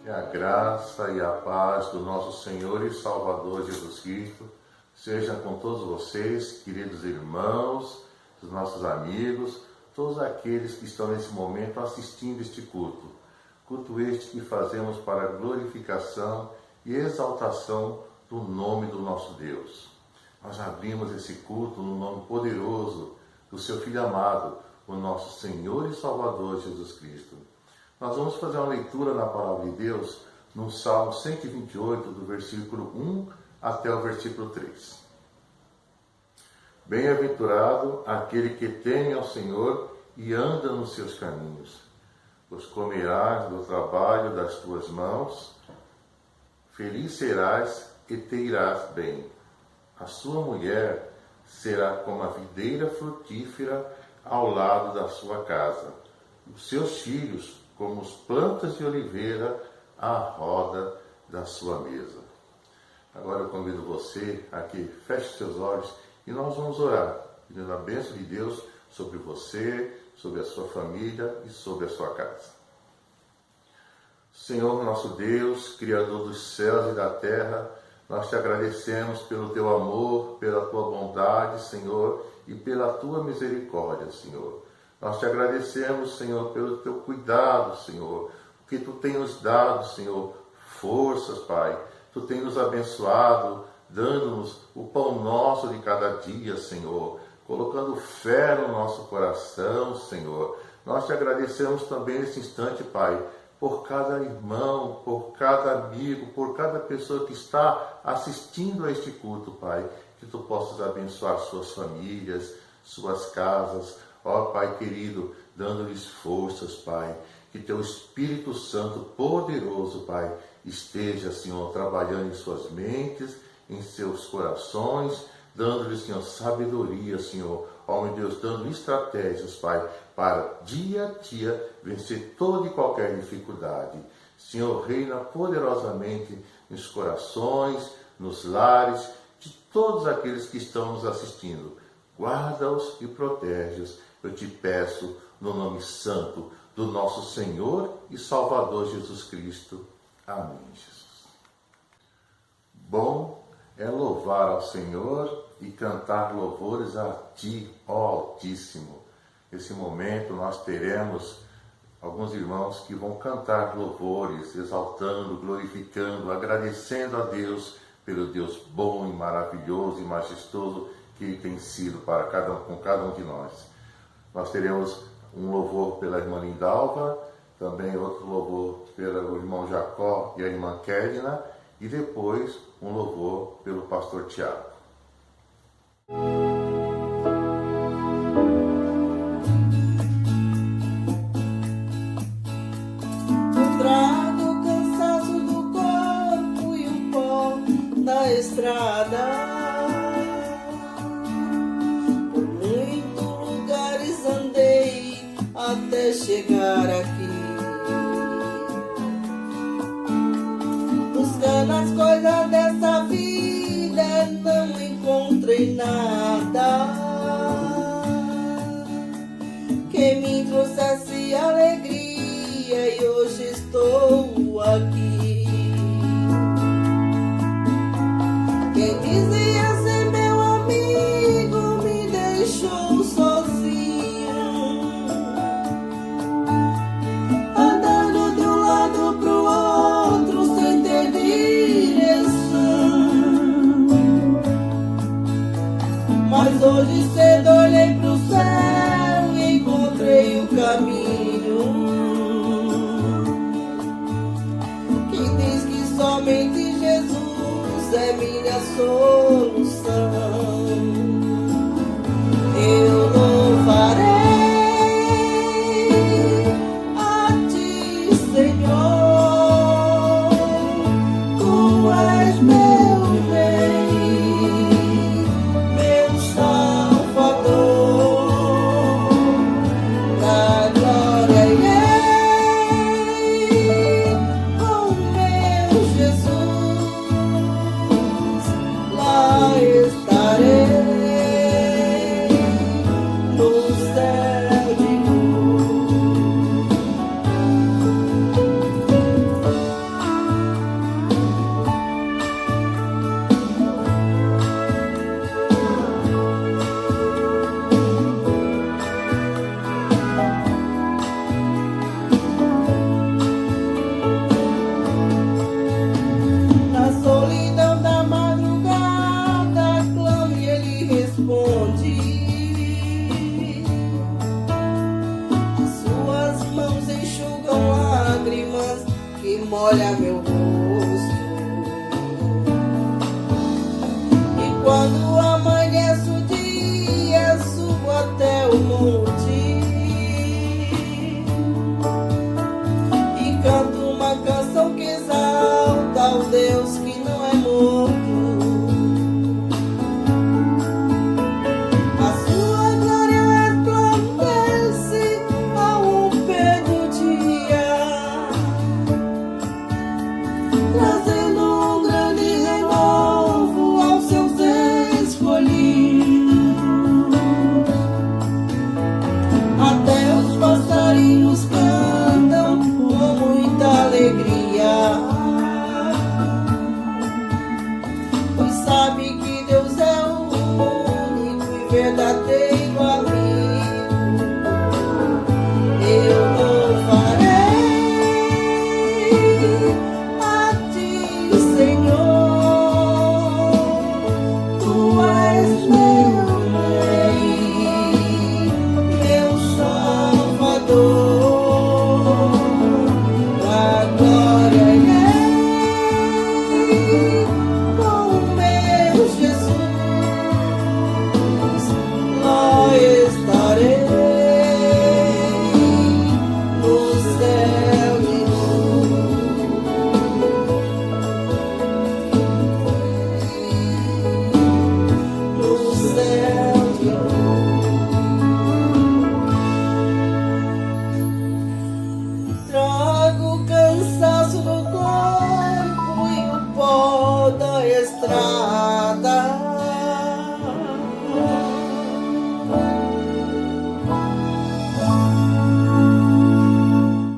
Que a graça e a paz do nosso Senhor e Salvador Jesus Cristo seja com todos vocês, queridos irmãos, os nossos amigos, todos aqueles que estão nesse momento assistindo este culto. Culto este que fazemos para a glorificação e exaltação do nome do nosso Deus. Nós abrimos esse culto no nome poderoso do seu Filho amado, o nosso Senhor e Salvador Jesus Cristo. Nós vamos fazer uma leitura na Palavra de Deus no Salmo 128, do versículo 1 até o versículo 3. Bem-aventurado aquele que teme ao Senhor e anda nos seus caminhos, pois comerás do trabalho das tuas mãos, feliz serás e te irás bem. A sua mulher será como a videira frutífera ao lado da sua casa, os seus filhos como as plantas de oliveira à roda da sua mesa. Agora eu convido você a que feche seus olhos e nós vamos orar, pedindo a bênção de Deus sobre você, sobre a sua família e sobre a sua casa. Senhor nosso Deus, Criador dos céus e da terra, nós te agradecemos pelo teu amor, pela tua bondade, Senhor, e pela tua misericórdia, Senhor. Nós te agradecemos, Senhor, pelo teu cuidado, Senhor, porque tu tens nos dado, Senhor, forças, Pai. Tu tens nos abençoado, dando-nos o pão nosso de cada dia, Senhor, colocando fé no nosso coração, Senhor. Nós te agradecemos também nesse instante, Pai, por cada irmão, por cada amigo, por cada pessoa que está assistindo a este culto, Pai, que tu possas abençoar suas famílias, suas casas, ó Pai querido, dando-lhes forças, Pai, que teu Espírito Santo poderoso, Pai, esteja, Senhor, trabalhando em suas mentes, em seus corações, dando-lhes, Senhor, sabedoria, Senhor, ó meu Deus, dando estratégias, Pai, para dia a dia vencer toda e qualquer dificuldade. Senhor, reina poderosamente nos corações, nos lares de todos aqueles que estão nos assistindo. Guarda-os e protege-os, eu te peço, no nome santo do nosso Senhor e Salvador Jesus Cristo. Amém, Jesus. Bom é louvar ao Senhor e cantar louvores a Ti, ó Altíssimo. Nesse momento nós teremos alguns irmãos que vão cantar louvores, exaltando, glorificando, agradecendo a Deus pelo Deus bom e maravilhoso e majestoso que Ele tem sido com cada um de nós. Nós teremos um louvor pela irmã Lindalva, também outro louvor pelo irmão Jacó e a irmã Kérina, e depois um louvor pelo pastor Tiago. Trago o cansaço do corpo e o pó da estrada. Por muitos lugares andei até chegar aqui, buscando as coisas dessa vida, não encontrei nada que me trouxesse alegria, e hoje estou aqui. Quem dizia ser meu amigo me deixou sozinho, andando de um lado pro outro sem ter direção. Mas hoje cedo olhei pro céu e encontrei o caminho que diz que somente Jesus é minha solução. Eu louvarei a Ti, Senhor, Tu és meu bem, meu Salvador. Da glória irei com meu Jesus, lá está sabe que Deus é o único e verdadeiro amigo. Eu louvarei a ti, Senhor. Tu és meu Rei, meu Salvador. A glória irei com o meu Jesus, lá estarei no céu de luz, no céu de luz. Trago o cansaço do corpo e o pó da estrada.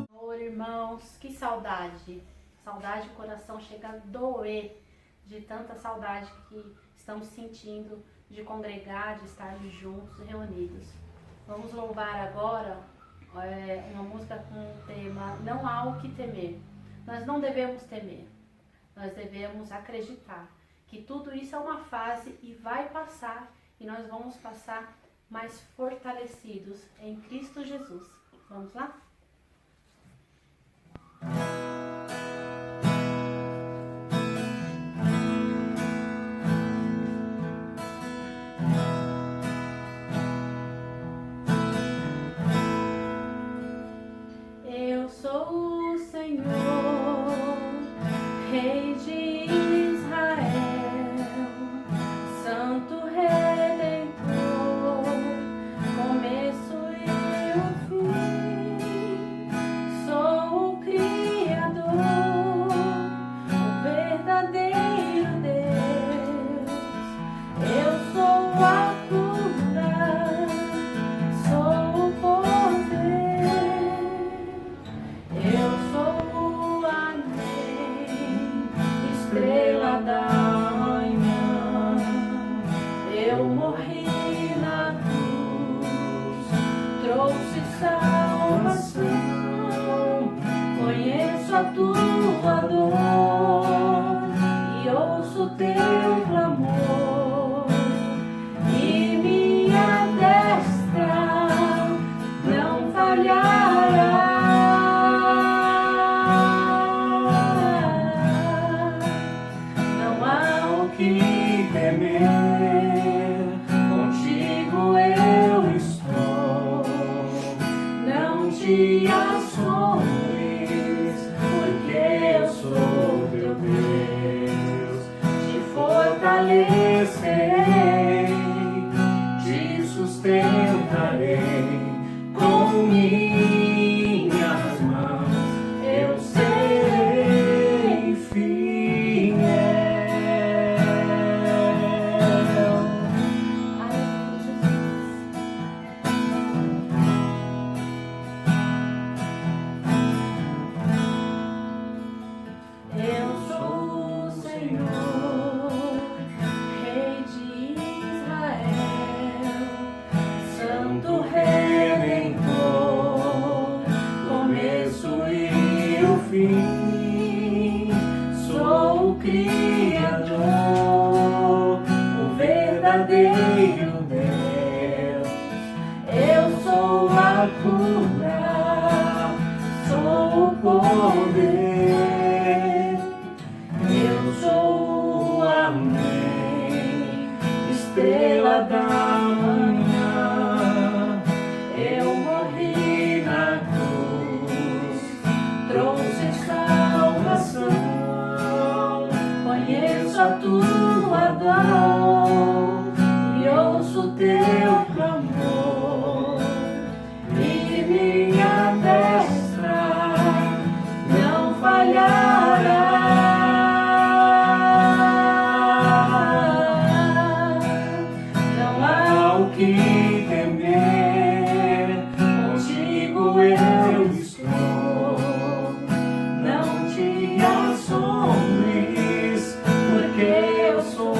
Senhor, irmãos, que saudade. Saudade, o coração chega a doer de tanta saudade que estamos sentindo de congregar, de estar juntos, reunidos. Vamos louvar agora uma música com o tema Não Há O Que Temer. Nós não devemos temer, nós devemos acreditar que tudo isso é uma fase e vai passar, e nós vamos passar mais fortalecidos em Cristo Jesus. Vamos lá? Eu sou o Senhor, Rei de Israel, Santo Redentor, começo e o fim. Sou o Criador, o verdadeiro Deus. Eu sou a cura, sou o poder. Eu sou o amém, estrela da manhã. Eu morri na cruz, trouxe salvação. Conheço a tua dor e ouço teu clamor. E minha destra não falhará. Não há o que temer, contigo eu estou. Não te assombres, porque eu sou teu Deus. Te fortalecerei, te sustentarei com minhas mãos. Eu serei fiel. Eu sou o Senhor, Rei de Israel, Santo Redentor, começo e o fim. Sou o Criador, o verdadeiro Deus. Eu sou a cura, sou o poder. Eu sou o amém, estrela da manhã. Eu morri na cruz, trouxe salvação. Conheço a tua dor e ouço teu clamor. E minha destra não falhará. Não há o que temer, contigo eu estou. Não te assombres, porque eu sou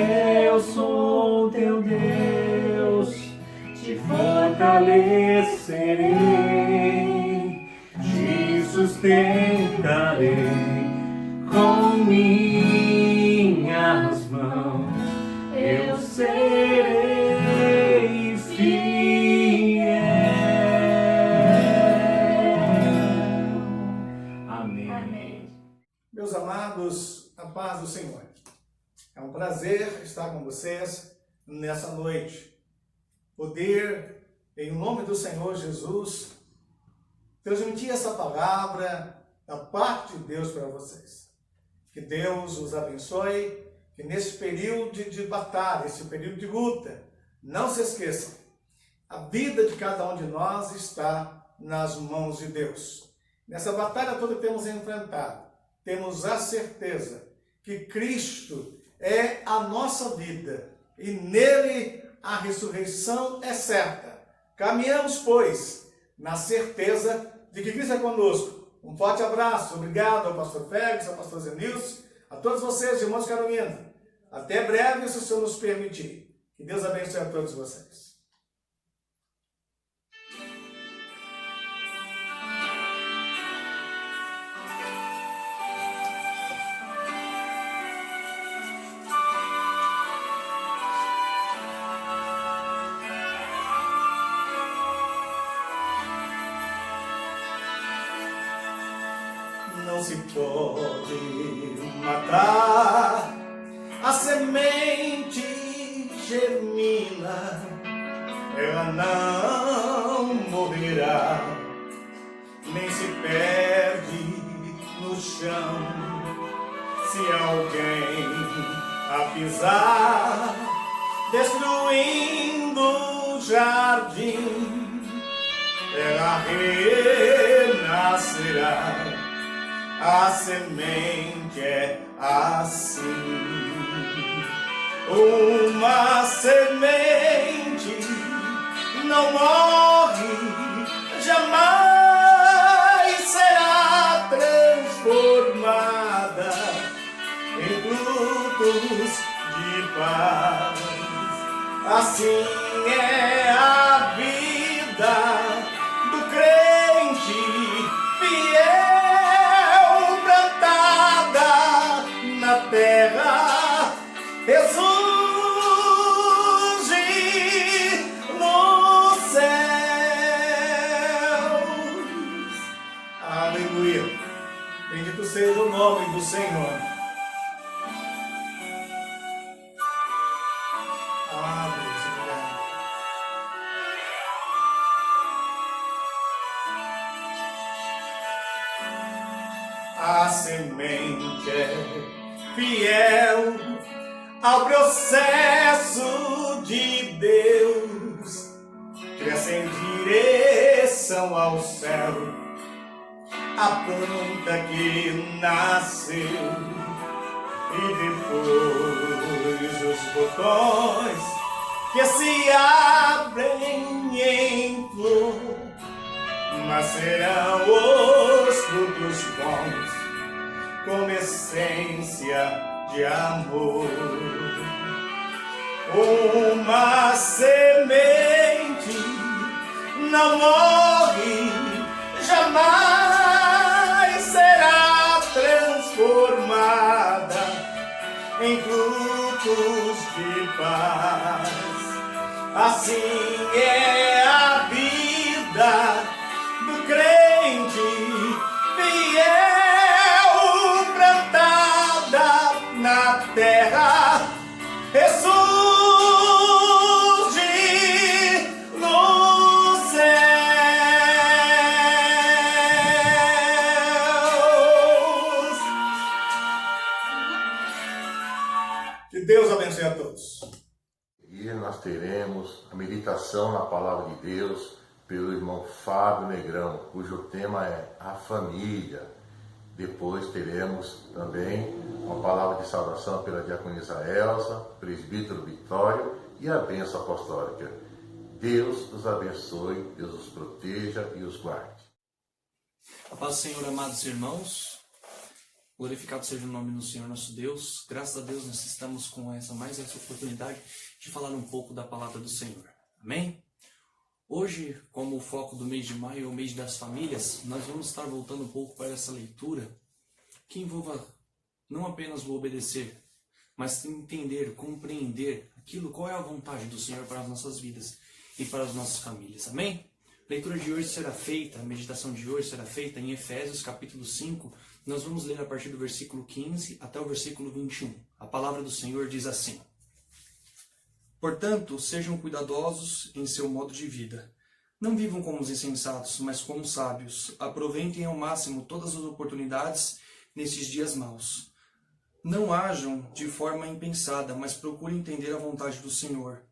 eu sou teu Deus, te fortalecerei, te sustentarei com minhas mãos, eu serei fiel. Amém. Meus amados, a paz do Senhor. É um prazer estar com vocês nessa noite. Poder, em nome do Senhor Jesus, transmitir essa palavra da parte de Deus para vocês. Que Deus os abençoe, que nesse período de batalha, esse período de luta, não se esqueçam, a vida de cada um de nós está nas mãos de Deus. Nessa batalha toda que temos enfrentado, temos a certeza que Cristo é a nossa vida e nele a ressurreição é certa. Caminhamos, pois, na certeza de que Cristo é conosco. Um forte abraço, obrigado ao pastor Félix, ao pastor Zenilson, a todos vocês, irmãos Carolina. Até breve, se o Senhor nos permitir. Que Deus abençoe a todos vocês. Não se pode matar, a semente germina, ela não morrerá, nem se perde no chão. Se alguém a pisar, destruindo o jardim, ela renascerá. A semente é assim. Uma semente não morre, jamais será transformada em frutos de paz. Assim é a vida do crente fiel, plantada na terra, ressurge nos céus. Aleluia. Bendito seja o nome do Senhor. A semente é fiel ao processo de Deus, cresce em direção ao céu, a planta que nasceu, e depois os botões que se abrem em flor, nascerão os frutos bons, com essência de amor. Uma semente não morre, jamais será transformada em frutos de paz. Assim é a vida do crente fiel, plantada na terra, ressurge nos céus. Que Deus abençoe a todos. E nós teremos a meditação na Palavra de Deus pelo irmão Fábio Negrão, cujo tema é a família. Depois teremos também uma palavra de saudação pela diaconisa Elsa, presbítero Vitório e a bênção apostólica. Deus os abençoe, Deus os proteja e os guarde. A paz do Senhor, amados irmãos. Glorificado seja o nome do Senhor nosso Deus. Graças a Deus nós estamos com mais essa oportunidade de falar um pouco da palavra do Senhor. Amém? Hoje, como o foco do mês de maio é o mês das famílias, nós vamos estar voltando um pouco para essa leitura que envolva não apenas o obedecer, mas entender, compreender qual é a vontade do Senhor para as nossas vidas e para as nossas famílias. Amém? A leitura de hoje será feita, a meditação de hoje será feita em Efésios capítulo 5. Nós vamos ler a partir do versículo 15 até o versículo 21. A palavra do Senhor diz assim: Portanto, sejam cuidadosos em seu modo de vida. Não vivam como os insensatos, mas como sábios. Aproveitem ao máximo todas as oportunidades nesses dias maus. Não hajam de forma impensada, mas procurem entender a vontade do Senhor.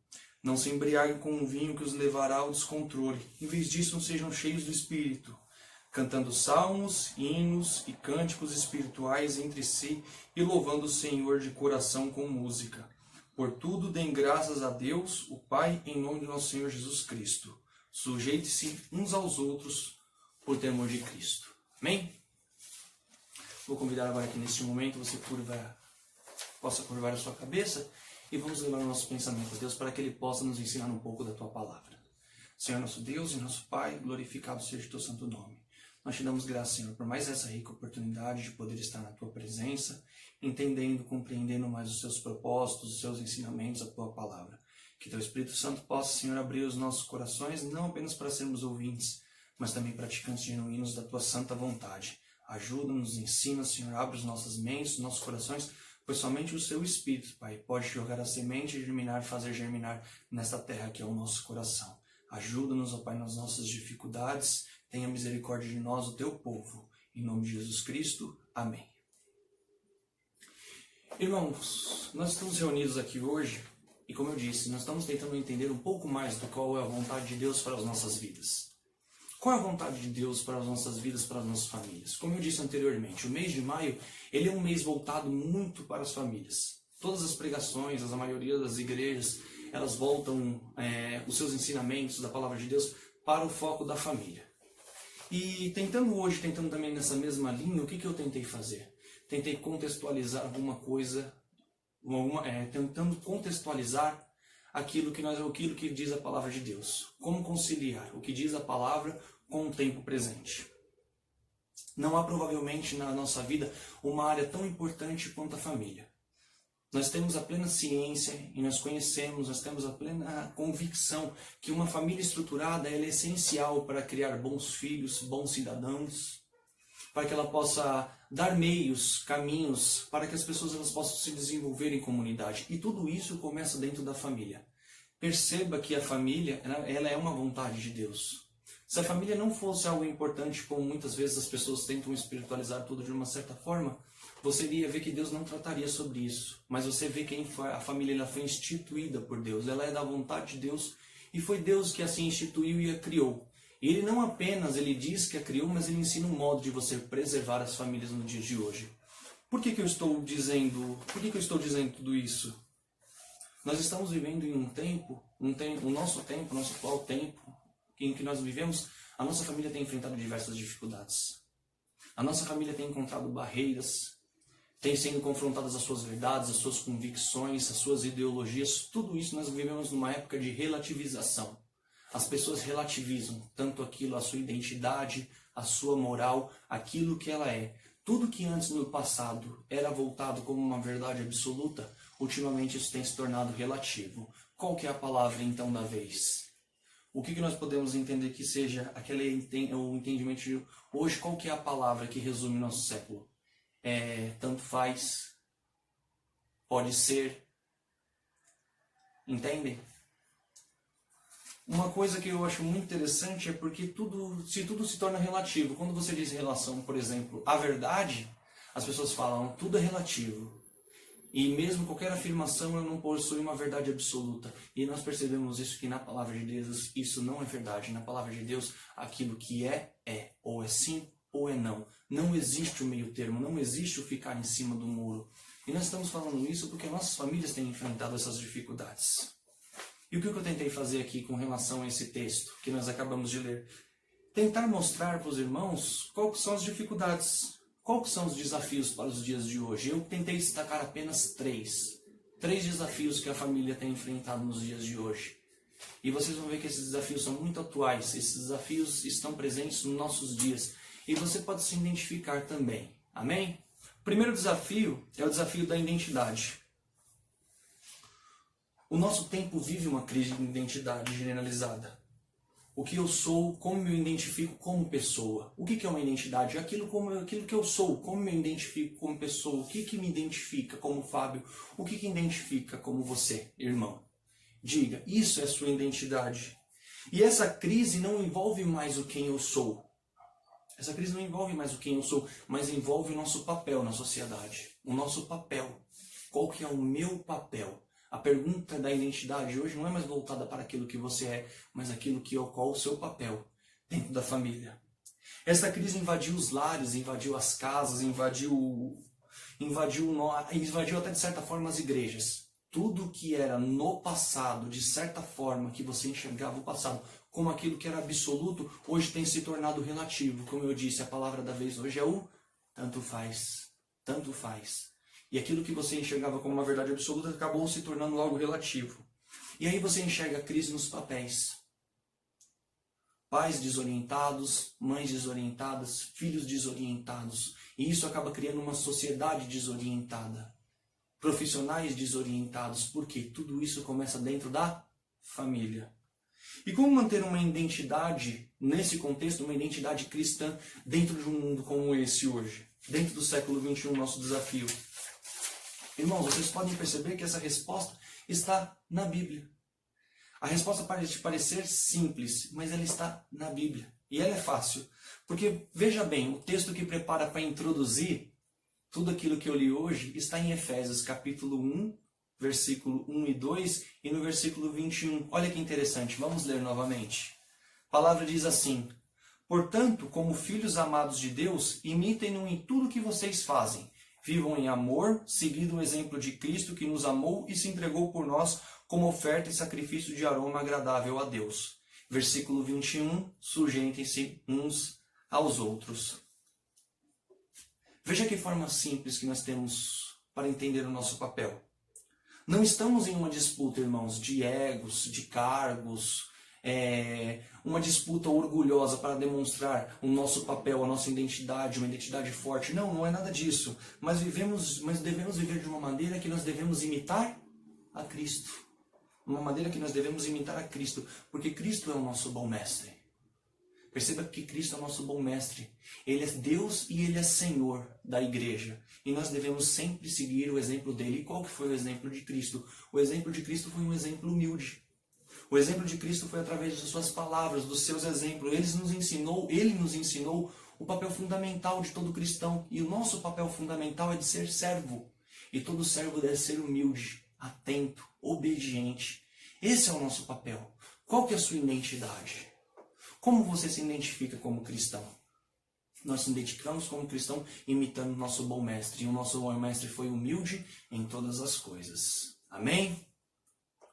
Não se embriaguem com um vinho que os levará ao descontrole. Em vez disso, sejam cheios do Espírito, cantando salmos, hinos e cânticos espirituais entre si e louvando o Senhor de coração com música. Por tudo, deem graças a Deus, o Pai, em nome do nosso Senhor Jesus Cristo. Sujeite-se uns aos outros por temor de Cristo. Amém? Vou convidar agora que neste momento você possa curvar a sua cabeça e vamos levar o nosso pensamento a Deus para que Ele possa nos ensinar um pouco da Tua Palavra. Senhor nosso Deus e nosso Pai, glorificado seja o Teu santo nome. Nós te damos graça, Senhor, por mais essa rica oportunidade de poder estar na Tua presença, entendendo, compreendendo mais os Seus propósitos, os Seus ensinamentos, a Tua Palavra. Que Teu Espírito Santo possa, Senhor, abrir os nossos corações, não apenas para sermos ouvintes, mas também praticantes genuínos da Tua santa vontade. Ajuda-nos, ensina, Senhor, abre as nossas mentes, os nossos corações, pois somente o Seu Espírito, Pai, pode jogar a semente e germinar, fazer germinar nesta terra que é o nosso coração. Ajuda-nos, ó Pai, nas nossas dificuldades, tenha misericórdia de nós, o Teu povo. Em nome de Jesus Cristo, amém. Irmãos, nós estamos reunidos aqui hoje e, como eu disse, nós estamos tentando entender um pouco mais do qual é a vontade de Deus para as nossas vidas. Qual é a vontade de Deus para as nossas vidas, para as nossas famílias? Como eu disse anteriormente, o mês de maio ele é um mês voltado muito para as famílias. Todas as pregações, a maioria das igrejas, elas voltam os seus ensinamentos da palavra de Deus para o foco da família. E tentando também nessa mesma linha, o que eu tentei fazer? Tentei contextualizar alguma coisa, tentando contextualizar aquilo que diz a palavra de Deus. Como conciliar o que diz a palavra com o tempo presente. Não há provavelmente na nossa vida uma área tão importante quanto a família. Nós temos a plena ciência e nós temos a plena convicção que uma família estruturada ela é essencial para criar bons filhos, bons cidadãos, para que ela possa dar meios, caminhos, para que as pessoas elas possam se desenvolver em comunidade. E tudo isso começa dentro da família. Perceba que a família ela é uma vontade de Deus. Se a família não fosse algo importante, como muitas vezes as pessoas tentam espiritualizar tudo de uma certa forma, você iria ver que Deus não trataria sobre isso. Mas você vê que a família ela foi instituída por Deus, ela é da vontade de Deus e foi Deus que assim instituiu e a criou. E Ele não apenas diz que a criou, mas Ele ensina um modo de você preservar as famílias no dia de hoje. Por que eu estou dizendo tudo isso? Nós estamos vivendo em o nosso atual tempo, em que nós vivemos, a nossa família tem enfrentado diversas dificuldades. A nossa família tem encontrado barreiras, tem sendo confrontadas as suas verdades, as suas convicções, as suas ideologias. Tudo isso nós vivemos numa época de relativização. As pessoas relativizam tanto aquilo, a sua identidade, a sua moral, aquilo que ela é. Tudo que antes no passado era voltado como uma verdade absoluta, ultimamente isso tem se tornado relativo. Qual que é a palavra então da vez? O que nós podemos entender que seja o entendimento de hoje? Qual que é a palavra que resume o nosso século? Tanto faz, pode ser, entendem? Uma coisa que eu acho muito interessante é porque tudo se torna relativo. Quando você diz em relação, por exemplo, à verdade, as pessoas falam, tudo é relativo. E mesmo qualquer afirmação eu não possui uma verdade absoluta. E nós percebemos isso que na palavra de Deus isso não é verdade. Na palavra de Deus aquilo que é. Ou é sim ou é não. Não existe o meio termo, não existe o ficar em cima do muro. E nós estamos falando isso porque nossas famílias têm enfrentado essas dificuldades. E o que eu tentei fazer aqui com relação a esse texto que nós acabamos de ler? Tentar mostrar para os irmãos quais são as dificuldades. Quais são os desafios para os dias de hoje? Eu tentei destacar apenas três desafios que a família tem enfrentado nos dias de hoje. E vocês vão ver que esses desafios são muito atuais, esses desafios estão presentes nos nossos dias. E você pode se identificar também. Amém? O primeiro desafio é o desafio da identidade. O nosso tempo vive uma crise de identidade generalizada. O que eu sou, como eu identifico como pessoa. O que é uma identidade? Aquilo que eu sou, como eu identifico como pessoa. O que me identifica como Fábio? O que identifica como você, irmão? Diga, isso é sua identidade. E essa crise não envolve mais o quem eu sou. Essa crise não envolve mais o quem eu sou, mas envolve o nosso papel na sociedade. O nosso papel. Qual que é o meu papel? A pergunta da identidade hoje não é mais voltada para aquilo que você é, mas aquilo qual o seu papel dentro da família. Essa crise invadiu os lares, invadiu as casas, invadiu até de certa forma as igrejas. Tudo que era no passado, de certa forma, que você enxergava o passado como aquilo que era absoluto, hoje tem se tornado relativo. Como eu disse, a palavra da vez hoje é o tanto faz, tanto faz. E aquilo que você enxergava como uma verdade absoluta acabou se tornando algo relativo. E aí você enxerga a crise nos papéis. Pais desorientados, mães desorientadas, filhos desorientados. E isso acaba criando uma sociedade desorientada. Profissionais desorientados. Porque tudo isso começa dentro da família. E como manter uma identidade, nesse contexto, uma identidade cristã, dentro de um mundo como esse hoje? Dentro do século XXI, nosso desafio. Irmãos, vocês podem perceber que essa resposta está na Bíblia. A resposta parece parecer simples, mas ela está na Bíblia. E ela é fácil. Porque, veja bem, o texto que prepara para introduzir tudo aquilo que eu li hoje está em Efésios capítulo 1, versículo 1 e 2 e no versículo 21. Olha que interessante, vamos ler novamente. A palavra diz assim: portanto, como filhos amados de Deus, imitem-no em tudo que vocês fazem. Vivam em amor, seguindo o exemplo de Cristo que nos amou e se entregou por nós como oferta e sacrifício de aroma agradável a Deus. Versículo 21, sujeitem-se uns aos outros. Veja que forma simples que nós temos para entender o nosso papel. Não estamos em uma disputa, irmãos, de egos, de cargos, uma disputa orgulhosa para demonstrar o nosso papel, a nossa identidade, uma identidade forte. Não, não é nada disso. Mas devemos viver de uma maneira que nós devemos imitar a Cristo. Uma maneira que nós devemos imitar a Cristo, porque Cristo é o nosso bom mestre. Perceba que Cristo é o nosso bom mestre. Ele é Deus e Ele é Senhor da igreja. E nós devemos sempre seguir o exemplo dele. E qual que foi o exemplo de Cristo? O exemplo de Cristo foi um exemplo humilde. O exemplo de Cristo foi através de suas palavras, dos seus exemplos. Ele nos ensinou o papel fundamental de todo cristão. E o nosso papel fundamental é de ser servo. E todo servo deve ser humilde, atento, obediente. Esse é o nosso papel. Qual que é a sua identidade? Como você se identifica como cristão? Nós nos identificamos como cristão imitando o nosso bom mestre. E o nosso bom mestre foi humilde em todas as coisas. Amém?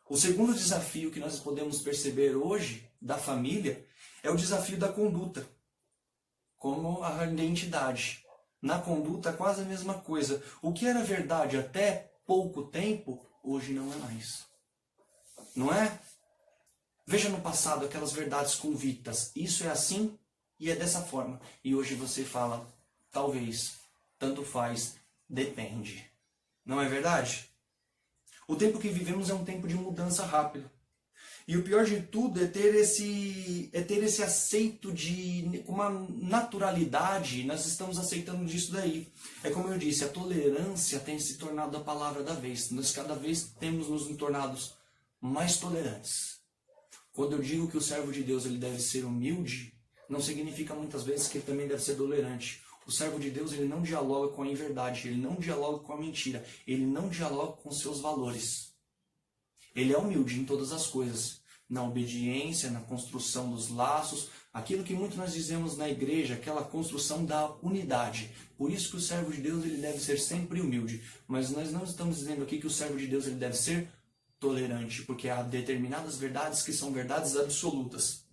O segundo desafio que nós podemos perceber hoje da família é o desafio da conduta. Como a identidade. Na conduta, quase a mesma coisa. O que era verdade até pouco tempo, hoje não é mais. Não é? Veja no passado aquelas verdades convictas. Isso é assim e é dessa forma. E hoje você fala, talvez, tanto faz, depende. Não é verdade? O tempo que vivemos é um tempo de mudança rápido. E o pior de tudo é ter esse aceito de uma naturalidade. Nós estamos aceitando disso daí. É como eu disse, a tolerância tem se tornado a palavra da vez. Nós cada vez temos nos tornado mais tolerantes. Quando eu digo que o servo de Deus ele deve ser humilde, não significa muitas vezes que ele também deve ser tolerante. O servo de Deus ele não dialoga com a inverdade, ele não dialoga com a mentira, ele não dialoga com seus valores. Ele é humilde em todas as coisas, na obediência, na construção dos laços, aquilo que muito nós dizemos na igreja, aquela construção da unidade. Por isso que o servo de Deus ele deve ser sempre humilde. Mas nós não estamos dizendo aqui que o servo de Deus ele deve ser tolerante, porque há determinadas verdades que são verdades absolutas.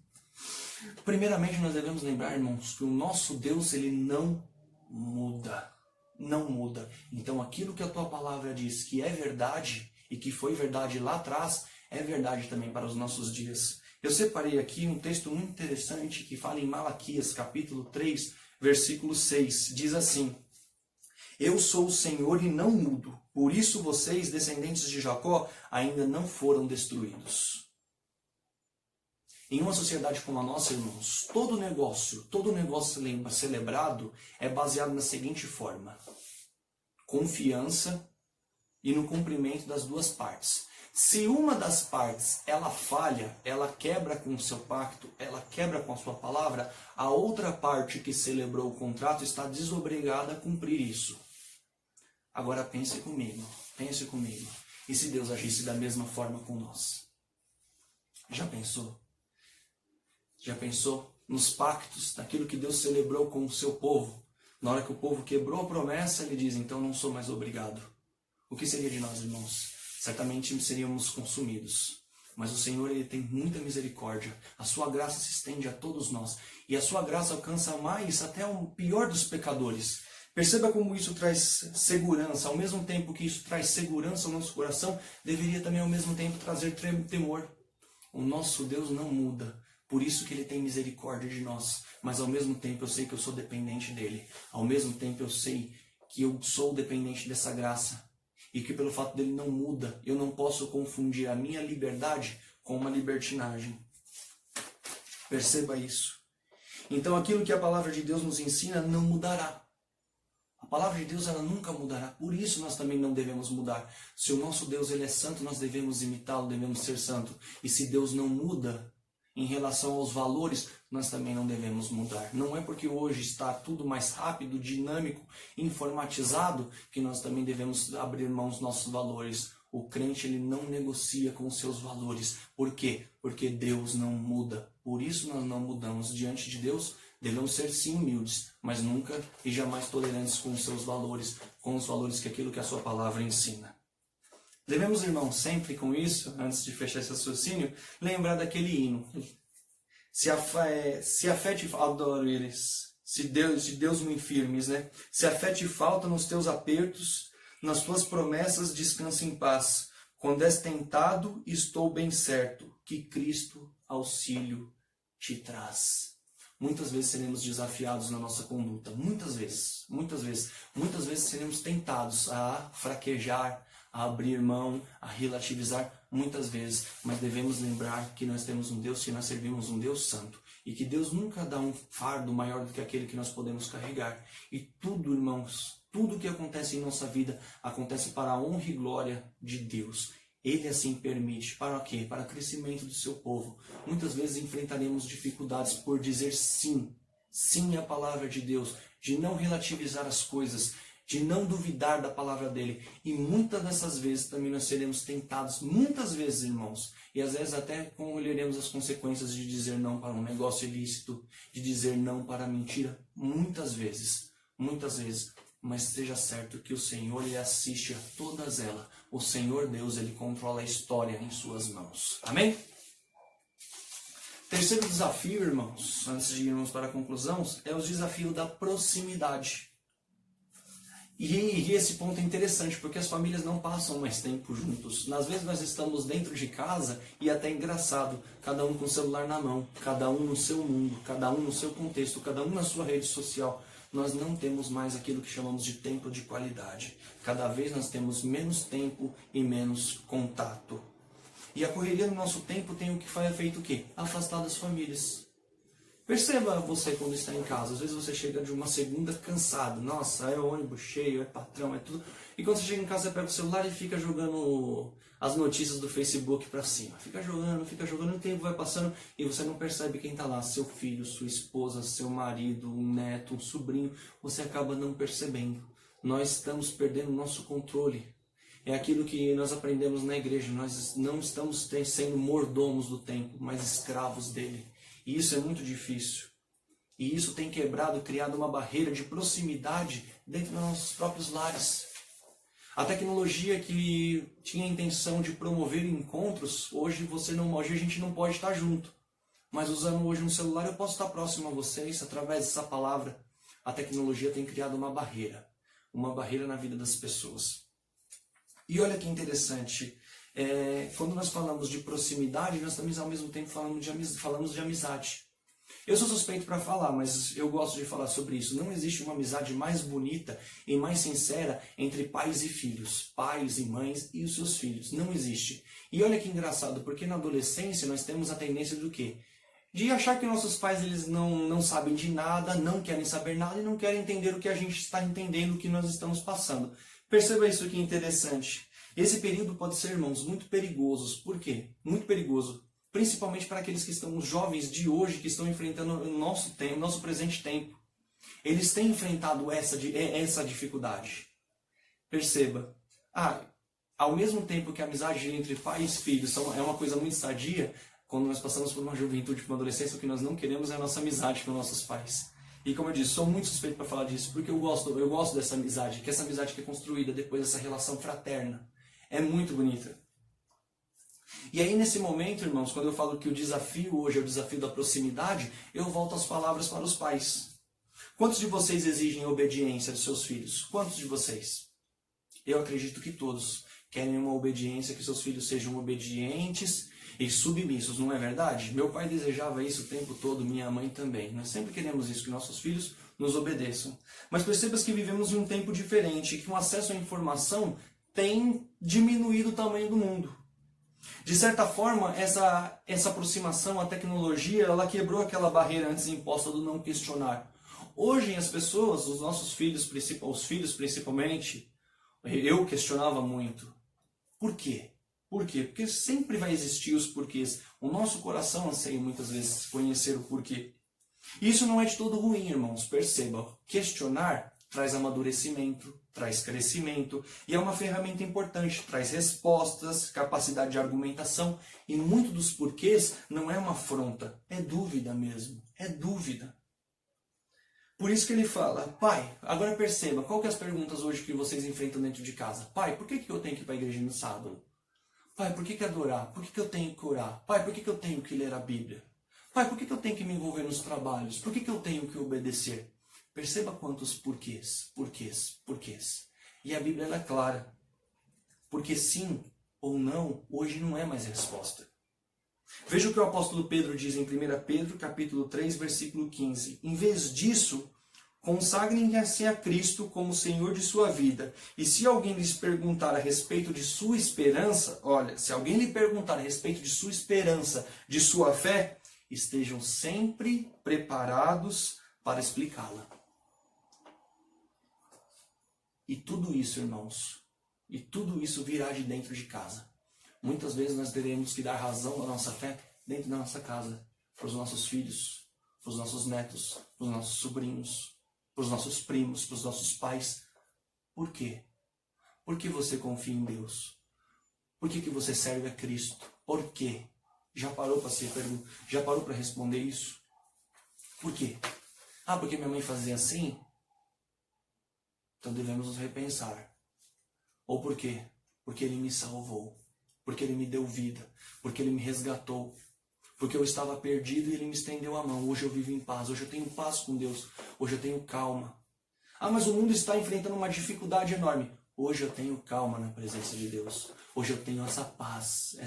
Primeiramente, nós devemos lembrar, irmãos, que o nosso Deus ele não muda. Não muda. Então aquilo que a tua palavra diz que é verdade e que foi verdade lá atrás, é verdade também para os nossos dias. Eu separei aqui um texto muito interessante que fala em Malaquias, capítulo 3, versículo 6. Diz assim: Eu sou o Senhor e não mudo. Por isso vocês, descendentes de Jacó, ainda não foram destruídos. Em uma sociedade como a nossa, irmãos, todo negócio celebrado é baseado na seguinte forma: confiança e no cumprimento das duas partes. Se uma das partes ela falha, ela quebra com o seu pacto, ela quebra com a sua palavra, a outra parte que celebrou o contrato está desobrigada a cumprir isso. Agora pense comigo. E se Deus agisse da mesma forma com nós? Já pensou? Já pensou nos pactos, naquilo que Deus celebrou com o seu povo? Na hora que o povo quebrou a promessa, ele diz: então não sou mais obrigado. O que seria de nós, irmãos? Certamente seríamos consumidos. Mas o Senhor, ele tem muita misericórdia. A sua graça se estende a todos nós. E a sua graça alcança mais até o pior dos pecadores. Perceba como isso traz segurança. Ao mesmo tempo que isso traz segurança ao nosso coração, deveria também ao mesmo tempo trazer temor. O nosso Deus não muda. Por isso que ele tem misericórdia de nós. Mas ao mesmo tempo eu sei que eu sou dependente dele. Ao mesmo tempo eu sei que eu sou dependente dessa graça. E que pelo fato dele não muda, eu não posso confundir a minha liberdade com uma libertinagem. Perceba isso. Então aquilo que a palavra de Deus nos ensina não mudará. A palavra de Deus, ela nunca mudará. Por isso nós também não devemos mudar. Se o nosso Deus, ele é santo, nós devemos imitá-lo, devemos ser santo. E se Deus não muda em relação aos valores, nós também não devemos mudar. Não é porque hoje está tudo mais rápido, dinâmico, informatizado, que nós também devemos abrir mão dos nossos valores. O crente, ele não negocia com os seus valores. Por quê? Porque Deus não muda. Por isso nós não mudamos. Diante de Deus, devemos ser sim humildes, mas nunca e jamais tolerantes com os seus valores, com os valores que aquilo que a sua palavra ensina. Devemos, irmãos, sempre com isso, antes de fechar esse raciocínio, lembrar daquele hino. Se a fé te adoro eles, se Deus me firmes, né? Se a fé te falta nos teus apertos, nas tuas promessas descansa em paz. Quando és tentado, estou bem certo que Cristo auxílio te traz. Muitas vezes seremos desafiados na nossa conduta, muitas vezes seremos tentados a fraquejar, a abrir mão, a relativizar, muitas vezes, mas devemos lembrar que nós temos um Deus, que nós servimos um Deus santo, e que Deus nunca dá um fardo maior do que aquele que nós podemos carregar. E tudo, irmãos, tudo que acontece em nossa vida, acontece para a honra e glória de Deus. Ele assim permite. Para o quê? Para o crescimento do seu povo. Muitas vezes enfrentaremos dificuldades por dizer sim. Sim à palavra de Deus. De não relativizar as coisas. De não duvidar da palavra dele. E muitas dessas vezes também nós seremos tentados. Muitas vezes, irmãos. E às vezes até colheremos as consequências de dizer não para um negócio ilícito. De dizer não para a mentira. Muitas vezes. Muitas vezes. Mas esteja certo que o Senhor, ele assiste a todas elas. O Senhor Deus, ele controla a história em suas mãos. Amém? Terceiro desafio, irmãos, antes de irmos para a conclusão, é o desafio da proximidade. E esse ponto é interessante, porque as famílias não passam mais tempo juntos. Às vezes nós estamos dentro de casa e até engraçado, cada um com o celular na mão, cada um no seu mundo, cada um no seu contexto, cada um na sua rede social. Nós não temos mais aquilo que chamamos de tempo de qualidade. Cada vez nós temos menos tempo e menos contato. E a correria no nosso tempo tem o que foi feito o quê? Afastar das famílias. Perceba você quando está em casa. Às vezes você chega de uma segunda cansado. Nossa, é ônibus cheio, é patrão, é tudo. E quando você chega em casa, você pega o celular e fica jogando as notícias do Facebook para cima. Fica jogando, o tempo vai passando e você não percebe quem está lá. Seu filho, sua esposa, seu marido, um neto, um sobrinho. Você acaba não percebendo. Nós estamos perdendo o nosso controle. É aquilo que nós aprendemos na igreja. Nós não estamos sendo mordomos do tempo, mas escravos dele. E isso é muito difícil. E isso tem quebrado, criado uma barreira de proximidade dentro dos nossos próprios lares. A tecnologia que tinha a intenção de promover encontros, hoje a gente não pode estar junto. Mas usando hoje um celular, eu posso estar próximo a vocês através dessa palavra. a tecnologia tem criado uma barreira na vida das pessoas. E olha que interessante, quando nós falamos de proximidade, nós também ao mesmo tempo falamos de amizade. Eu sou suspeito para falar, mas eu gosto de falar sobre isso. Não existe uma amizade mais bonita e mais sincera entre pais e filhos, pais e mães e os seus filhos. Não existe. E olha que engraçado, porque na adolescência nós temos a tendência do quê? De achar que nossos pais eles não sabem de nada, não querem saber nada e não querem entender o que a gente está entendendo, o que nós estamos passando. Perceba isso que é interessante. Esse período pode ser, irmãos, muito perigoso. Por quê? Muito perigoso. Principalmente para aqueles que estão, os jovens de hoje, que estão enfrentando o nosso presente tempo. Eles têm enfrentado essa dificuldade. Perceba. Ao mesmo tempo que a amizade entre pais e filhos é uma coisa muito sadia, quando nós passamos por uma juventude, por uma adolescência, o que nós não queremos é a nossa amizade com nossos pais. E como eu disse, sou muito suspeito para falar disso, porque eu gosto dessa amizade, que essa amizade que é construída depois dessa relação fraterna. É muito bonita. E aí nesse momento, irmãos, quando eu falo que o desafio hoje é o desafio da proximidade, eu volto as palavras para os pais. Quantos de vocês exigem obediência dos seus filhos? Quantos de vocês? Eu acredito que todos querem uma obediência, que seus filhos sejam obedientes e submissos, não é verdade? Meu pai desejava isso o tempo todo, minha mãe também. Nós sempre queremos isso, que nossos filhos nos obedeçam. Mas percebas que vivemos em um tempo diferente, que o acesso à informação tem diminuído o tamanho do mundo. De certa forma, essa aproximação à tecnologia, ela quebrou aquela barreira antes imposta do não questionar. Hoje as pessoas, os nossos filhos, os filhos principalmente, eu questionava muito. Por quê? Por quê? Porque sempre vai existir os porquês. O nosso coração anseia muitas vezes conhecer o porquê. Isso não é de todo ruim, irmãos. Perceba, questionar traz amadurecimento, traz crescimento e é uma ferramenta importante, traz respostas, capacidade de argumentação e muito dos porquês não é uma afronta, é dúvida mesmo, é dúvida. Por isso que ele fala, pai, agora perceba, qual que é as perguntas hoje que vocês enfrentam dentro de casa? Pai, por que eu tenho que ir para a igreja no sábado? Pai, por que adorar? Por que eu tenho que orar? Pai, por que eu tenho que ler a Bíblia? Pai, por que eu tenho que me envolver nos trabalhos? Por que eu tenho que obedecer? Perceba quantos porquês. E a Bíblia ela é clara. Porque sim ou não, hoje não é mais resposta. Veja o que o apóstolo Pedro diz em 1 Pedro, capítulo 3, versículo 15. Em vez disso, consagrem-se a Cristo como Senhor de sua vida. E se alguém lhes perguntar a respeito de sua esperança, olha, se alguém lhe perguntar a respeito de sua esperança, de sua fé, estejam sempre preparados para explicá-la. E tudo isso, irmãos, e tudo isso virá de dentro de casa. Muitas vezes nós teremos que dar razão à nossa fé dentro da nossa casa, para os nossos filhos, para os nossos netos, para os nossos sobrinhos, para os nossos primos, para os nossos pais. Por quê? Por que você confia em Deus? Por que você serve a Cristo? Por quê? Já parou para responder isso? Por quê? Porque minha mãe fazia assim? Então devemos nos repensar. Ou por quê? Porque Ele me salvou. Porque Ele me deu vida. Porque Ele me resgatou. Porque eu estava perdido e Ele me estendeu a mão. Hoje eu vivo em paz. Hoje eu tenho paz com Deus. Hoje eu tenho calma. Mas o mundo está enfrentando uma dificuldade enorme. Hoje eu tenho calma na presença de Deus. Hoje eu tenho essa paz.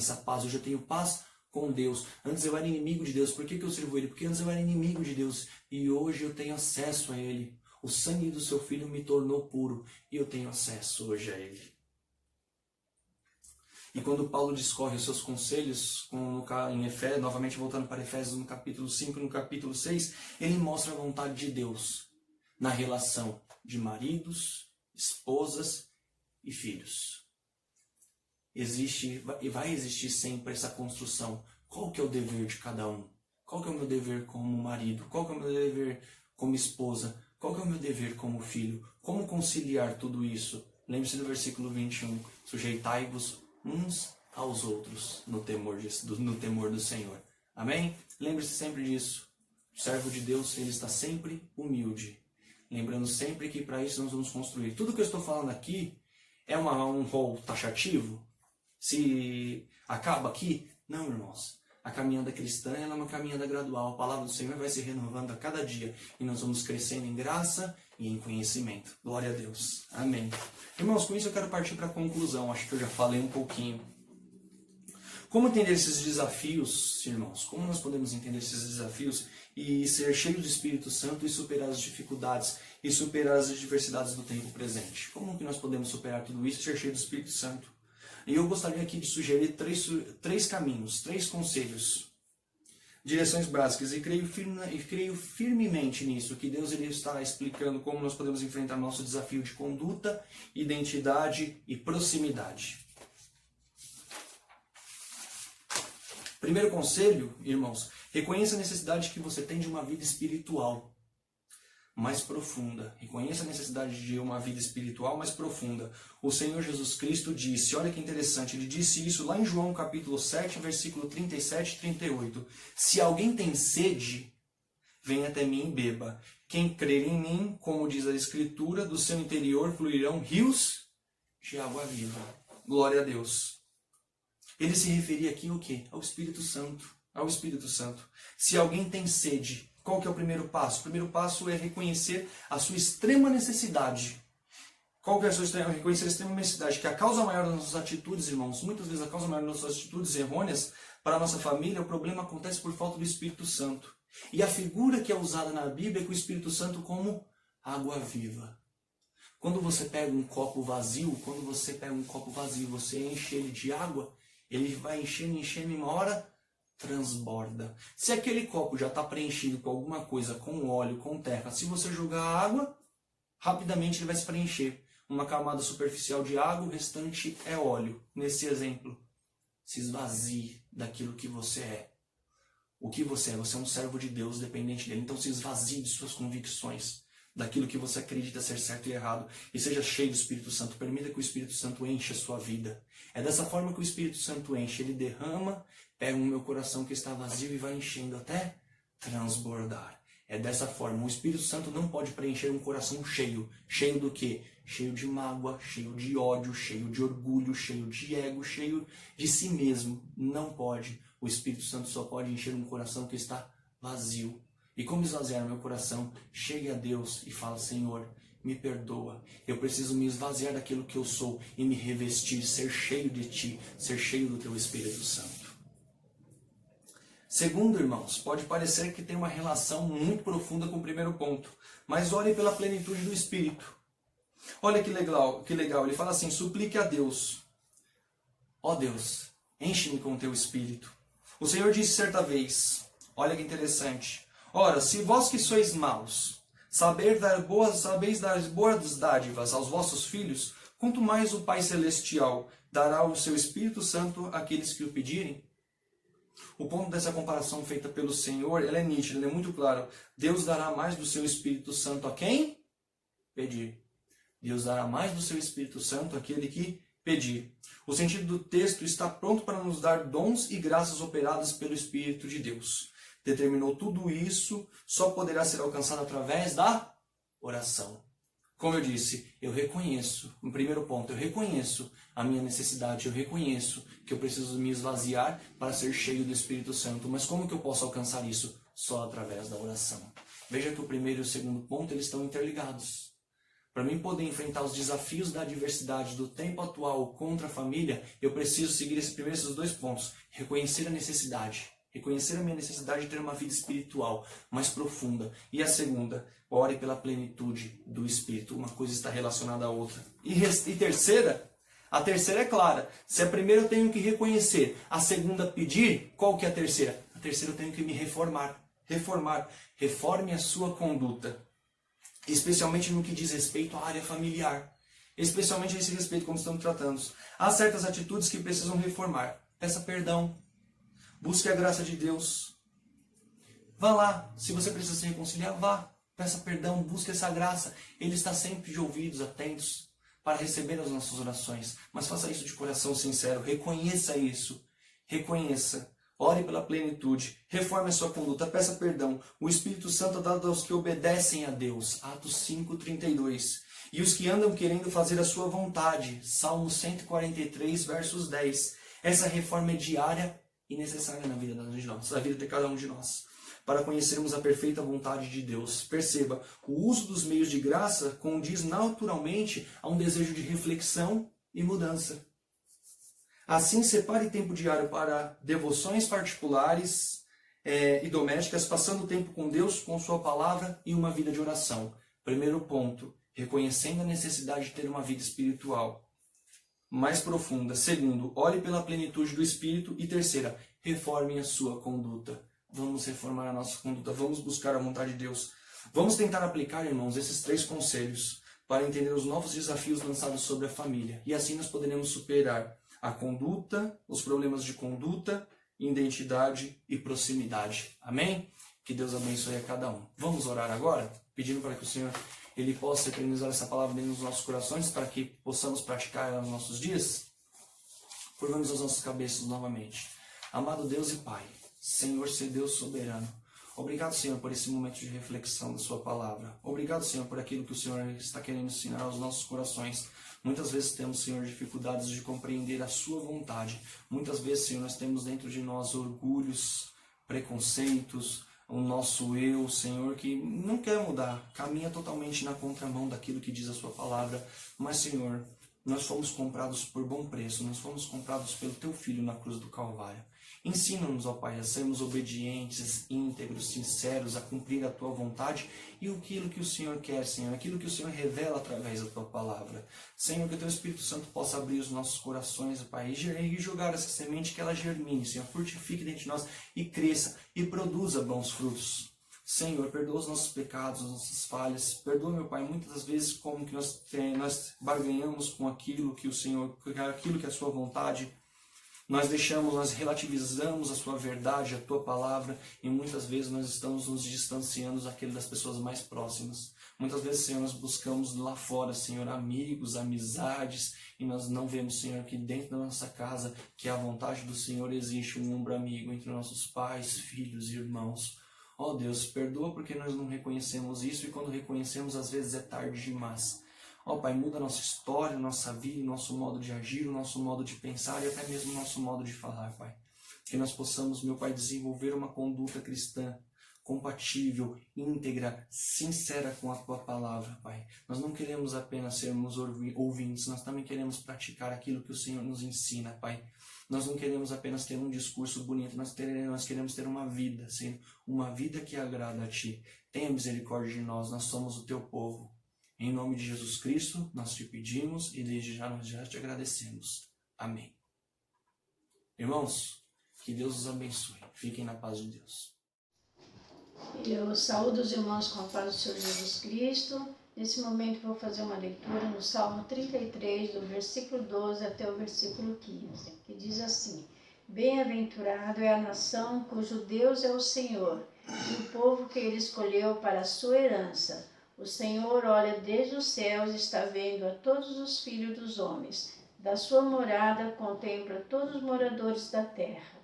Hoje eu tenho paz com Deus. Antes eu era inimigo de Deus. Por que eu sirvo Ele? Porque antes eu era inimigo de Deus. E hoje eu tenho acesso a Ele. O sangue do seu Filho me tornou puro. E eu tenho acesso hoje a Ele. E quando Paulo discorre os seus conselhos, em Efésios, novamente voltando para Efésios no capítulo 5 e no capítulo 6, ele mostra a vontade de Deus na relação de maridos, esposas e filhos. Existe e vai existir sempre essa construção. Qual que é o dever de cada um? Qual que é o meu dever como marido? Qual que é o meu dever como esposa? Qual que é o meu dever como filho? Como conciliar tudo isso? Lembre-se do versículo 21. Sujeitai-vos uns aos outros no temor do Senhor. Amém? Lembre-se sempre disso. O servo de Deus, ele está sempre humilde. Lembrando sempre que para isso nós vamos construir. Tudo que eu estou falando aqui é um rol taxativo? Se acaba aqui? Não, irmãos. A caminhada cristã ela é uma caminhada gradual. A palavra do Senhor vai se renovando a cada dia. E nós vamos crescendo em graça e em conhecimento. Glória a Deus. Amém. Irmãos, com isso eu quero partir para a conclusão. Acho que eu já falei um pouquinho. Como entender esses desafios, irmãos? Como nós podemos entender esses desafios e ser cheio do Espírito Santo e superar as dificuldades e superar as adversidades do tempo presente? Como que nós podemos superar tudo isso e ser cheio do Espírito Santo? E eu gostaria aqui de sugerir três caminhos, 3 conselhos, direções básicas. E creio firmemente nisso, que Deus ele está explicando como nós podemos enfrentar nosso desafio de conduta, identidade e proximidade. Primeiro conselho, irmãos, reconheça a necessidade que você tem de uma vida espiritual mais profunda. Reconheça a necessidade de uma vida espiritual mais profunda. O Senhor Jesus Cristo disse, olha que interessante, ele disse isso lá em João capítulo 7, versículo 37 e 38. Se alguém tem sede, venha até mim e beba. Quem crer em mim, como diz a Escritura, do seu interior fluirão rios de água viva. Glória a Deus. Ele se referia aqui ao quê? Ao Espírito Santo. Ao Espírito Santo. Se alguém tem sede, qual que é o primeiro passo? O primeiro passo é reconhecer a sua extrema necessidade. Qual que é a sua reconhecer a extrema necessidade? Que a causa maior das nossas atitudes, irmãos, muitas vezes a causa maior das nossas atitudes errôneas para a nossa família, o problema acontece por falta do Espírito Santo. E a figura que é usada na Bíblia é com o Espírito Santo como água viva. Quando você pega um copo vazio, você enche ele de água, ele vai enchendo, e uma hora transborda. Se aquele copo já está preenchido com alguma coisa, com óleo, com terra, se você jogar água, rapidamente ele vai se preencher. Uma camada superficial de água, o restante é óleo. Nesse exemplo, se esvazie daquilo que você é. O que você é? Você é um servo de Deus, dependente dele. Então se esvazie de suas convicções, daquilo que você acredita ser certo e errado, e seja cheio do Espírito Santo. Permita que o Espírito Santo enche a sua vida. É dessa forma que o Espírito Santo enche. Ele derrama, pega o meu coração que está vazio e vai enchendo até transbordar. É dessa forma. O Espírito Santo não pode preencher um coração cheio. Cheio do quê? Cheio de mágoa, cheio de ódio, cheio de orgulho, cheio de ego, cheio de si mesmo. Não pode. O Espírito Santo só pode encher um coração que está vazio. E como esvaziar meu coração? Chegue a Deus e fala, Senhor, me perdoa. Eu preciso me esvaziar daquilo que eu sou e me revestir, ser cheio de Ti, ser cheio do Teu Espírito Santo. Segundo, irmãos, pode parecer que tem uma relação muito profunda com o primeiro ponto, mas olhe pela plenitude do Espírito. Olha que legal, ele fala assim, suplique a Deus. Ó Deus, enche-me com o Teu Espírito. O Senhor disse certa vez, olha que interessante, ora, se vós que sois maus, sabeis dar boas dádivas aos vossos filhos, quanto mais o Pai Celestial dará o seu Espírito Santo àqueles que o pedirem? O ponto dessa comparação feita pelo Senhor, ela é nítida, ela é muito clara. Deus dará mais do seu Espírito Santo a quem? Pedir. Deus dará mais do seu Espírito Santo àquele que pedir. O sentido do texto está pronto para nos dar dons e graças operadas pelo Espírito de Deus. Determinou tudo isso, só poderá ser alcançado através da oração. Como eu disse, eu reconheço, no primeiro ponto, eu reconheço a minha necessidade, eu reconheço que eu preciso me esvaziar para ser cheio do Espírito Santo. Mas como que eu posso alcançar isso? Só através da oração. Veja que o primeiro e o segundo ponto, eles estão interligados. Para mim poder enfrentar os desafios da adversidade do tempo atual contra a família, eu preciso seguir esses 2 pontos. Reconhecer a necessidade. Reconhecer a minha necessidade de ter uma vida espiritual mais profunda. E a segunda, ore pela plenitude do Espírito. Uma coisa está relacionada à outra. E terceira, a terceira é clara. Se a primeira eu tenho que reconhecer, a segunda pedir, qual que é a terceira? A terceira eu tenho que me reformar. Reforme a sua conduta. Especialmente no que diz respeito à área familiar. Especialmente a esse respeito, como estamos tratando. Há certas atitudes que precisam reformar. Peça perdão. Busque a graça de Deus. Vá lá. Se você precisa se reconciliar, vá. Peça perdão, busque essa graça. Ele está sempre de ouvidos atentos para receber as nossas orações. Mas faça isso de coração sincero. Reconheça isso. Reconheça. Ore pela plenitude. Reforme a sua conduta. Peça perdão. O Espírito Santo é dado aos que obedecem a Deus. Atos 5:32. E os que andam querendo fazer a sua vontade. Salmo 143, versos 10. Essa reforma é diária e necessária na vida de nós, na vida de cada um de nós, para conhecermos a perfeita vontade de Deus. Perceba, o uso dos meios de graça condiz naturalmente a um desejo de reflexão e mudança. Assim, separe tempo diário para devoções particulares e domésticas, passando tempo com Deus, com sua palavra e uma vida de oração. Primeiro ponto, reconhecendo a necessidade de ter uma vida espiritual mais profunda. Segundo, ore pela plenitude do Espírito. E terceira, reforme a sua conduta. Vamos reformar a nossa conduta, vamos buscar a vontade de Deus. Vamos tentar aplicar, irmãos, esses 3 conselhos para entender os novos desafios lançados sobre a família. E assim nós poderemos superar a conduta, os problemas de conduta, identidade e proximidade. Amém? Que Deus abençoe a cada um. Vamos orar agora, pedindo para que o Senhor Ele possa eternizar essa palavra dentro dos nossos corações, para que possamos praticar ela nos nossos dias. Curvamos as nossas cabeças novamente. Amado Deus e Pai, Senhor, ser Deus soberano, obrigado, Senhor, por esse momento de reflexão da sua palavra. Obrigado, Senhor, por aquilo que o Senhor está querendo ensinar aos nossos corações. Muitas vezes temos, Senhor, dificuldades de compreender a sua vontade. Muitas vezes, Senhor, nós temos dentro de nós orgulhos, preconceitos, o nosso eu, Senhor, que não quer mudar, caminha totalmente na contramão daquilo que diz a sua palavra. Mas, Senhor, nós fomos comprados por bom preço, nós fomos comprados pelo Teu Filho na cruz do Calvário. Ensina-nos, ó Pai, a sermos obedientes, íntegros, sinceros, a cumprir a Tua vontade e aquilo que o Senhor quer, Senhor, aquilo que o Senhor revela através da Tua palavra. Senhor, que o Teu Espírito Santo possa abrir os nossos corações, ó Pai, e jogar essa semente, que ela germine, Senhor, frutifique dentro de nós e cresça e produza bons frutos. Senhor, perdoa os nossos pecados, as nossas falhas. Perdoa, meu Pai, muitas das vezes como que nós barganhamos com aquilo que o Senhor, aquilo que é a Sua vontade. Nós relativizamos a Sua verdade, a Tua palavra, e muitas vezes nós estamos nos distanciando daquilo das pessoas mais próximas. Muitas vezes, Senhor, nós buscamos lá fora, Senhor, amigos, amizades, e nós não vemos, Senhor, que dentro da nossa casa, que a vontade do Senhor existe um ombro amigo entre nossos pais, filhos e irmãos. Ó Deus, perdoa porque nós não reconhecemos isso, e quando reconhecemos, às vezes é tarde demais. Ó Pai, muda a nossa história, nossa vida, nosso modo de agir, o nosso modo de pensar e até mesmo o nosso modo de falar, Pai. Que nós possamos, meu Pai, desenvolver uma conduta cristã compatível, íntegra, sincera com a Tua palavra, Pai. Nós não queremos apenas sermos ouvintes, nós também queremos praticar aquilo que o Senhor nos ensina, Pai. Nós não queremos apenas ter um discurso bonito, nós queremos ter uma vida, Senhor, uma vida que agrada a Ti. Tenha misericórdia de nós somos o Teu povo. Em nome de Jesus Cristo, nós te pedimos e desde já nós já te agradecemos. Amém. Irmãos, que Deus os abençoe. Fiquem na paz de Deus. Eu saúdo os irmãos com a paz do Senhor Jesus Cristo. Nesse momento vou fazer uma leitura no Salmo 33, do versículo 12 até o versículo 15, que diz assim: Bem-aventurado é a nação cujo Deus é o Senhor, e o povo que Ele escolheu para a sua herança. O Senhor olha desde os céus e está vendo a todos os filhos dos homens. Da sua morada contempla todos os moradores da terra.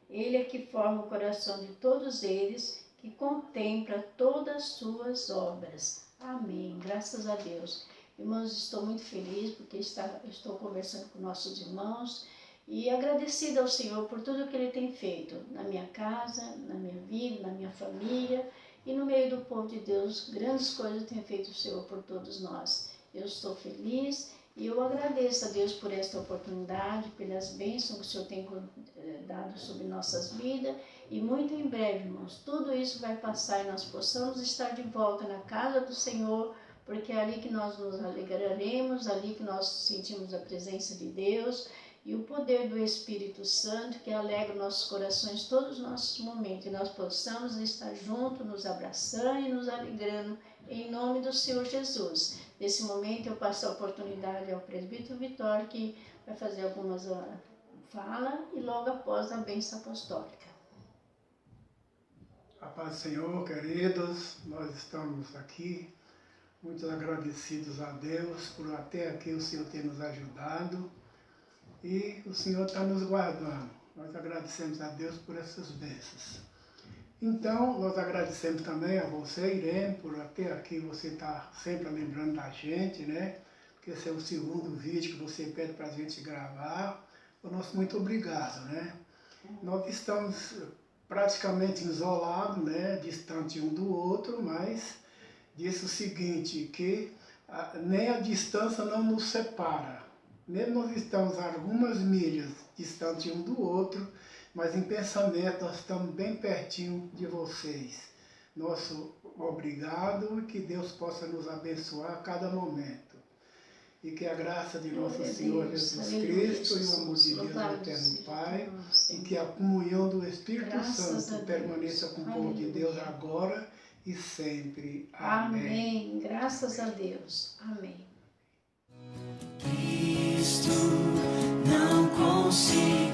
Ele é que forma o coração de todos eles, que contempla todas as suas obras. Amém. Graças a Deus. Irmãos, estou muito feliz porque estou conversando com nossos irmãos e agradecida ao Senhor por tudo que Ele tem feito na minha casa, na minha vida, na minha família. E no meio do povo de Deus, grandes coisas tem feito o Senhor por todos nós. Eu estou feliz e eu agradeço a Deus por esta oportunidade, pelas bênçãos que o Senhor tem dado sobre nossas vidas. E muito em breve, irmãos, tudo isso vai passar e nós possamos estar de volta na casa do Senhor, porque é ali que nós nos alegraremos, ali que nós sentimos a presença de Deus e o poder do Espírito Santo que alegra nossos corações todos os nossos momentos, e nós possamos estar juntos, nos abraçando e nos alegrando, em nome do Senhor Jesus. Nesse momento eu passo a oportunidade ao presbítero Vitório, que vai fazer algumas falas e logo após a bênção apostólica. A paz do Senhor, queridos, nós estamos aqui muito agradecidos a Deus por até aqui o Senhor ter nos ajudado. E o Senhor está nos guardando. Nós agradecemos a Deus por essas bênçãos. Então, nós agradecemos também a você, Irene, por até aqui você estar sempre lembrando da gente, né? Porque esse é o segundo vídeo que você pede para a gente gravar. O nosso muito obrigado, né? Nós estamos praticamente isolados, né, distante um do outro, mas disse o seguinte, que nem a distância não nos separa. Mesmo nós estamos a algumas milhas distante um do outro, mas em pensamento nós estamos bem pertinho de vocês. Nosso obrigado e que Deus possa nos abençoar a cada momento. E que a graça de nosso Senhor Jesus Cristo e o amor de Deus, o Eterno Pai, e que a comunhão do Espírito Santo permaneça com o povo de Deus agora e sempre. Amém. Graças a Deus. Amém. Cristo não consigo